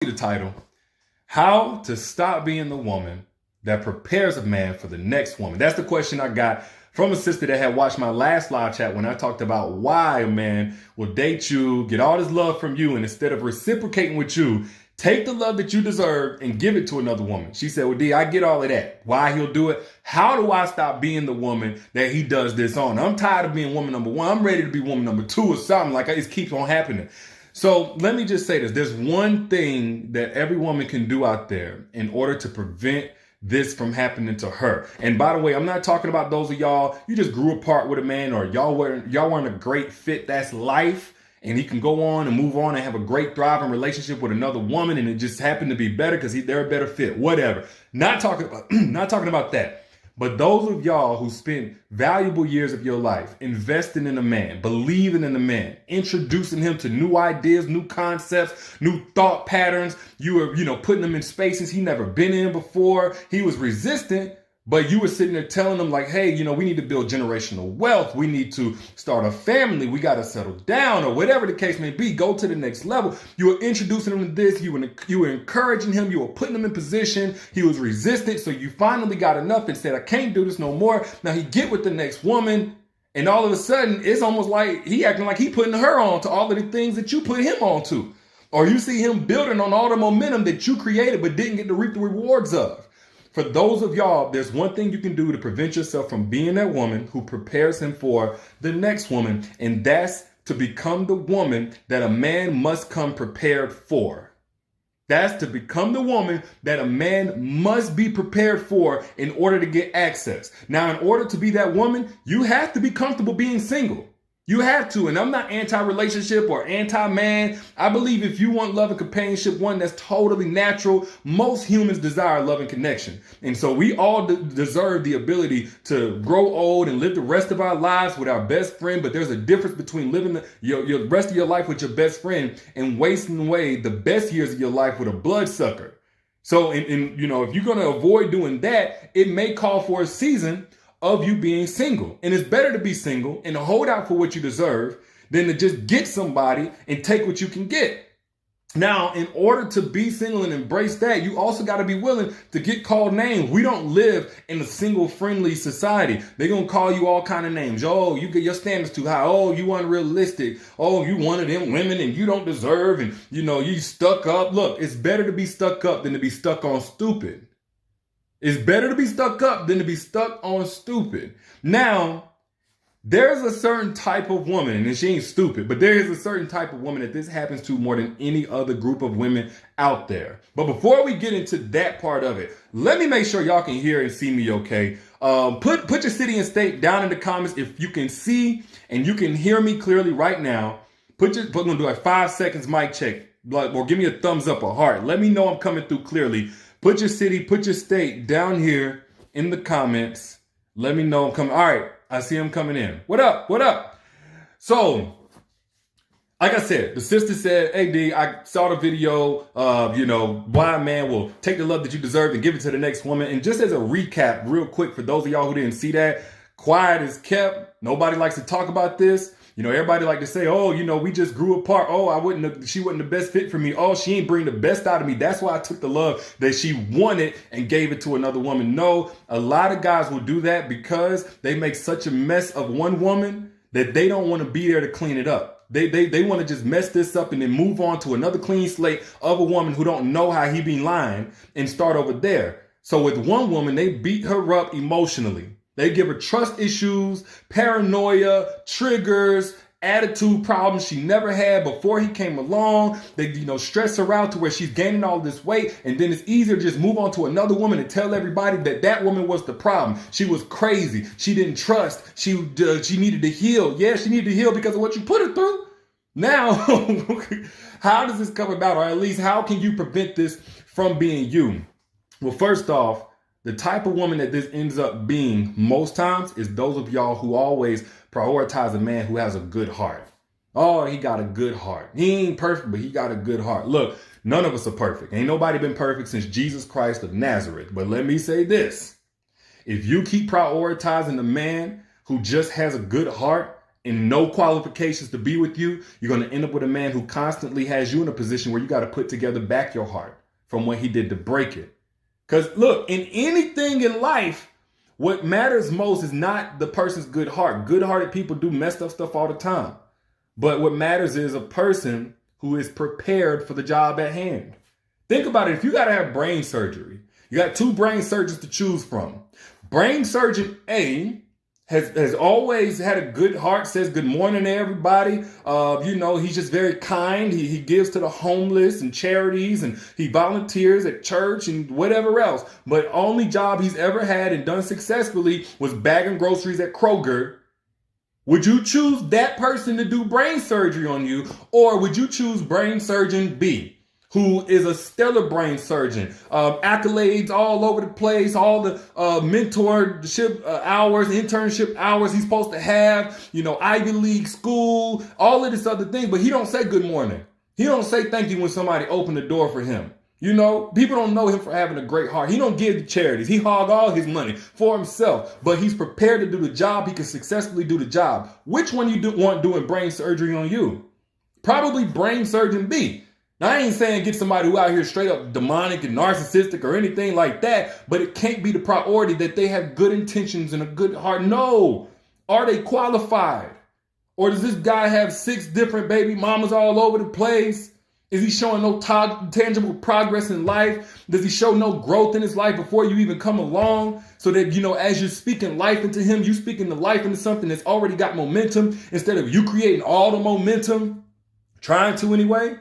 The title, How to Stop Being the Woman That Prepares a Man for the Next Woman. That's the question I got from a sister that had watched my last live chat when I talked about why a man will date you, get all this love from you, and instead of reciprocating with you, take the love that you deserve and give it to another woman. She said, well, D, I get all of that. Why he'll do it. How do I stop being the woman that he does this on? I'm tired of being woman number one. I'm ready to be woman number two or something. Like it keeps on happening. So let me just say this. There's one thing that every woman can do out there in order to prevent this from happening to her. And by the way, I'm not talking about those of y'all, you just grew apart with a man or y'all weren't a great fit. That's life. And he can go on and move on and have a great thriving relationship with another woman. And it just happened to be better because they're a better fit, whatever. Not talking about that. But those of y'all who spent valuable years of your life investing in a man, believing in a man, introducing him to new ideas, new concepts, new thought patterns, you were, putting him in spaces he never been in before. He was resistant, but you were sitting there telling him like, hey, we need to build generational wealth. We need to start a family. We got to settle down or whatever the case may be. Go to the next level. You were introducing him to this. You were encouraging him. You were putting him in position. He was resistant. So you finally got enough and said, I can't do this no more. Now he get with the next woman. And all of a sudden, it's almost like he acting like he putting her on to all of the things that you put him on to. Or you see him building on all the momentum that you created but didn't get to reap the rewards of. For those of y'all, there's one thing you can do to prevent yourself from being that woman who prepares him for the next woman, and that's to become the woman that a man must come prepared for. That's to become the woman that a man must be prepared for in order to get access. Now, in order to be that woman, you have to be comfortable being single. You have to, and I'm not anti-relationship or anti-man. I believe if you want love and companionship, one that's totally natural, most humans desire love and connection. And so we all deserve the ability to grow old and live the rest of our lives with our best friend. But there's a difference between living your rest of your life with your best friend and wasting away the best years of your life with a bloodsucker. So, if you're going to avoid doing that, it may call for a season of you being single. And it's better to be single and to hold out for what you deserve than to just get somebody and take what you can get. Now, in order to be single and embrace that, you also got to be willing to get called names. We don't live in a single-friendly society. They're going to call you all kind of names. Oh, you get your standards too high. Oh, you unrealistic. Oh, you one of them women and you don't deserve. And, you stuck up. Look, it's better to be stuck up than to be stuck on stupid. It's better to be stuck up than to be stuck on stupid. Now, there's a certain type of woman, and she ain't stupid, but there is a certain type of woman that this happens to more than any other group of women out there. But before we get into that part of it, let me make sure y'all can hear and see me okay. Put your city and state down in the comments if you can see and you can hear me clearly right now. We're gonna do like 5 seconds mic check, or give me a thumbs up or heart. Let me know I'm coming through clearly. Put your city, put your state down here in the comments. Let me know I'm coming. All right, I see him coming in. What up? What up? So, like I said, the sister said, hey, D, I saw the video of, why a man will take the love that you deserve and give it to the next woman. And just as a recap, real quick, for those of y'all who didn't see that, quiet is kept. Nobody likes to talk about this. Everybody like to say, oh, we just grew apart. Oh, she wasn't the best fit for me. Oh, she ain't bring the best out of me. That's why I took the love that she wanted and gave it to another woman. No, a lot of guys will do that because they make such a mess of one woman that they don't want to be there to clean it up. They want to just mess this up and then move on to another clean slate of a woman who don't know how he be lying and start over there. So with one woman, they beat her up emotionally. They give her trust issues, paranoia, triggers, attitude problems she never had before he came along. They, stress her out to where she's gaining all this weight. And then it's easier to just move on to another woman and tell everybody that woman was the problem. She was crazy. She didn't trust. She needed to heal. Yeah, she needed to heal because of what you put her through. Now, how does this come about? Or at least how can you prevent this from being you? Well, first off, the type of woman that this ends up being most times is those of y'all who always prioritize a man who has a good heart. Oh, he got a good heart. He ain't perfect, but he got a good heart. Look, none of us are perfect. Ain't nobody been perfect since Jesus Christ of Nazareth. But let me say this. If you keep prioritizing the man who just has a good heart and no qualifications to be with you, you're going to end up with a man who constantly has you in a position where you got to put together back your heart from what he did to break it. Because look, in anything in life, what matters most is not the person's good heart. Good-hearted people do messed up stuff all the time. But what matters is a person who is prepared for the job at hand. Think about it. If you got to have brain surgery, you got 2 brain surgeons to choose from. Brain surgeon A has always had a good heart, says good morning to everybody. He's just very kind. He gives to the homeless and charities, and he volunteers at church and whatever else. But only job he's ever had and done successfully was bagging groceries at Kroger. Would you choose that person to do brain surgery on you, or would you choose brain surgeon B, who is a stellar brain surgeon, accolades all over the place, all the mentorship hours, internship hours he's supposed to have, Ivy League school, all of this other thing, but he don't say good morning. He don't say thank you when somebody opened the door for him. People don't know him for having a great heart. He don't give to charities. He hog all his money for himself, but he's prepared to do the job. He can successfully do the job. Which one you want doing brain surgery on you? Probably brain surgeon B. Now, I ain't saying get somebody who out here straight up demonic and narcissistic or anything like that, but it can't be the priority that they have good intentions and a good heart. No. Are they qualified? Or does this guy have 6 different baby mamas all over the place? Is he showing no tangible progress in life? Does he show no growth in his life before you even come along? So that, as you're speaking life into him, you speaking the life into something that's already got momentum instead of you creating all the momentum, trying to anyway?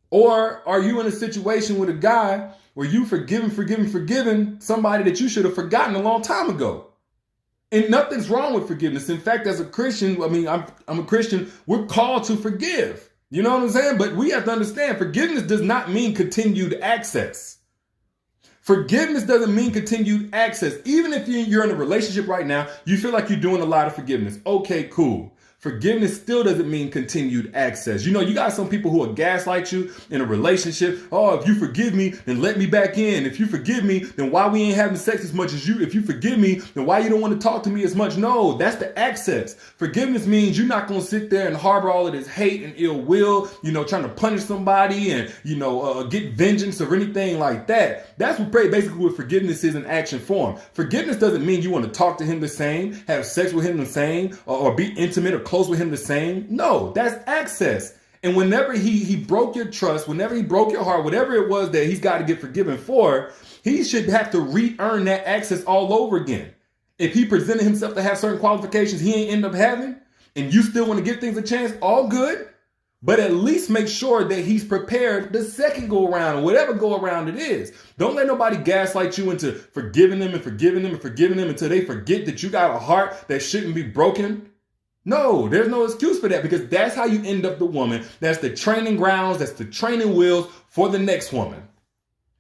Or are you in a situation with a guy where you forgiving somebody that you should have forgotten a long time ago? And nothing's wrong with forgiveness. In fact, as a Christian, I'm a Christian, we're called to forgive. You know what I'm saying? But we have to understand forgiveness does not mean continued access. Forgiveness doesn't mean continued access. Even if you're in a relationship right now, you feel like you're doing a lot of forgiveness. Okay, cool. Forgiveness still doesn't mean continued access. You got some people who will gaslight you in a relationship. Oh, if you forgive me, then let me back in. If you forgive me, then why we ain't having sex as much as you? If you forgive me, then why you don't want to talk to me as much? No, that's the access. Forgiveness means you're not going to sit there and harbor all of this hate and ill will, trying to punish somebody and, get vengeance or anything like that. That's basically what forgiveness is in action form. Forgiveness doesn't mean you want to talk to him the same, have sex with him the same, or be intimate or close with him the same. No, that's access. And whenever he broke your trust, whenever he broke your heart, whatever it was that he's got to get forgiven for, he should have to re-earn that access all over again. If he presented himself to have certain qualifications he ain't end up having, and you still want to give things a chance, all good. But at least make sure that he's prepared the second go around, whatever go around it is. Don't let nobody gaslight you into forgiving them until they forget that you got a heart that shouldn't be broken. No, there's no excuse for that, because that's how you end up the woman. That's the training grounds. That's the training wheels for the next woman.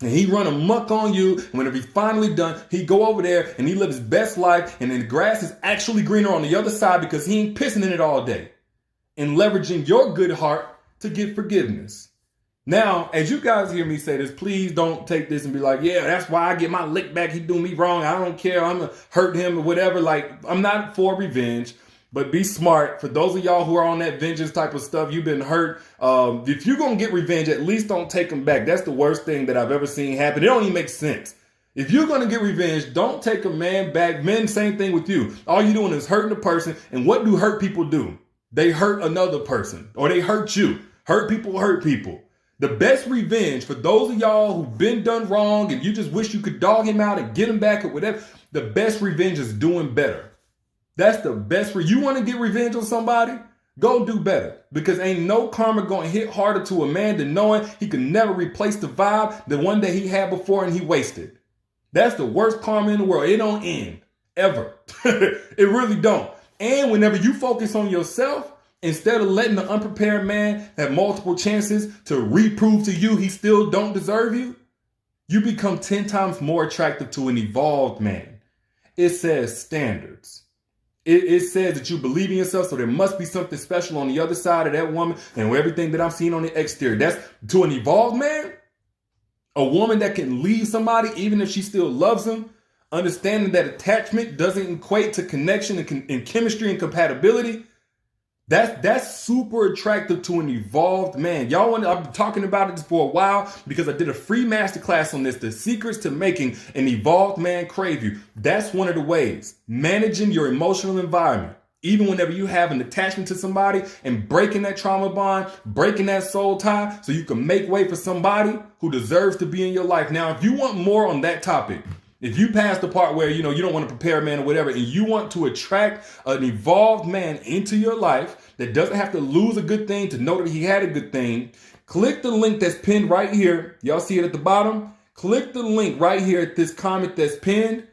And he run amok on you. And whenever he's finally done, he go over there and he live his best life. And then the grass is actually greener on the other side because he ain't pissing in it all day. And leveraging your good heart to get forgiveness. Now, as you guys hear me say this, please don't take this and be like, yeah, that's why I get my lick back. He do me wrong. I don't care. I'm going to hurt him or whatever. Like, I'm not for revenge. But be smart. For those of y'all who are on that vengeance type of stuff, you've been hurt. If you're going to get revenge, at least don't take them back. That's the worst thing that I've ever seen happen. It don't even make sense. If you're going to get revenge, don't take a man back. Men, same thing with you. All you're doing is hurting the person. And what do hurt people do? They hurt another person, or they hurt you. Hurt people hurt people. The best revenge for those of y'all who've been done wrong and you just wish you could dog him out and get him back or whatever, the best revenge is doing better. That's the best. You want to get revenge on somebody? Go do better, because ain't no karma going to hit harder to a man than knowing he can never replace the vibe the one that he had before and he wasted. That's the worst karma in the world. It don't end ever. It really don't. And whenever you focus on yourself, instead of letting the unprepared man have multiple chances to reprove to you he still don't deserve you, you become 10 times more attractive to an evolved man. It says standards. It says that you believe in yourself, so there must be something special on the other side of that woman and everything that I'm seeing on the exterior. That's to an evolved man, a woman that can leave somebody even if she still loves him, understanding that attachment doesn't equate to connection and chemistry and compatibility. That's super attractive to an evolved man. I've been talking about it for a while because I did a free masterclass on this, the secrets to making an evolved man crave you. That's one of the ways. Managing your emotional environment. Even whenever you have an attachment to somebody and breaking that trauma bond, breaking that soul tie so you can make way for somebody who deserves to be in your life. Now, if you want more on that topic, if you pass the part where, you don't want to prepare a man or whatever, and you want to attract an evolved man into your life that doesn't have to lose a good thing to know that he had a good thing, click the link that's pinned right here. Y'all see it at the bottom? Click the link right here at this comment that's pinned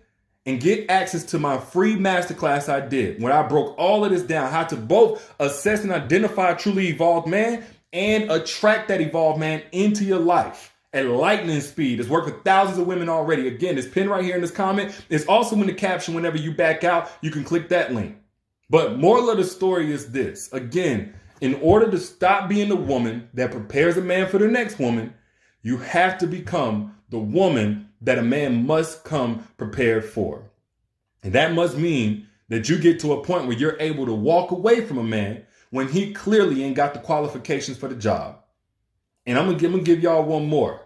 and get access to my free masterclass I did when I broke all of this down, how to both assess and identify a truly evolved man and attract that evolved man into your life at lightning speed. It's worked for thousands of women already. Again, it's pinned right here in this comment. It's also in the caption. Whenever you back out, you can click that link. But moral of the story is this. Again, in order to stop being the woman that prepares a man for the next woman, you have to become the woman that a man must come prepared for. And that must mean that you get to a point where you're able to walk away from a man when he clearly ain't got the qualifications for the job. And I'm gonna give y'all one more.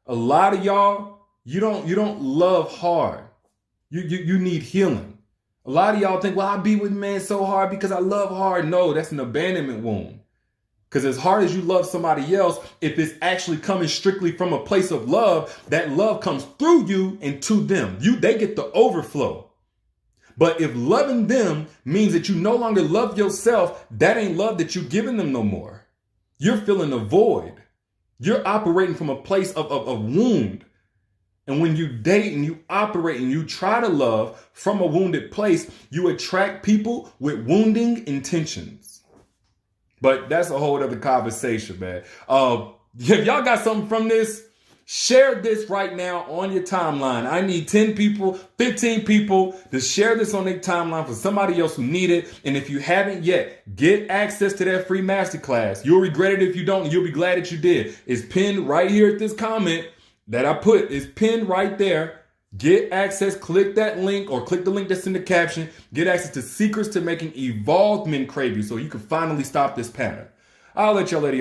A lot of y'all, you don't love hard. You need healing. A lot of y'all think, well, I be with men so hard because I love hard. No, that's an abandonment wound. Because as hard as you love somebody else, if it's actually coming strictly from a place of love, that love comes through you and to them. They get the overflow. But if loving them means that you no longer love yourself, that ain't love that you're giving them no more. You're filling a void. You're operating from a place of wound. And when you date and you operate and you try to love from a wounded place, you attract people with wounding intentions. But that's a whole other conversation, man. If y'all got something from this, share this right now on your timeline. I need 10 people, 15 people to share this on their timeline for somebody else who need it. And if you haven't yet, get access to that free masterclass. You'll regret it if you don't, and you'll be glad that you did. It's pinned right here at this comment that I put. It's pinned right there. Get access, click that link or click the link that's in the caption. Get access to secrets to making evolved men crave you so you can finally stop this pattern. I'll let y'all lady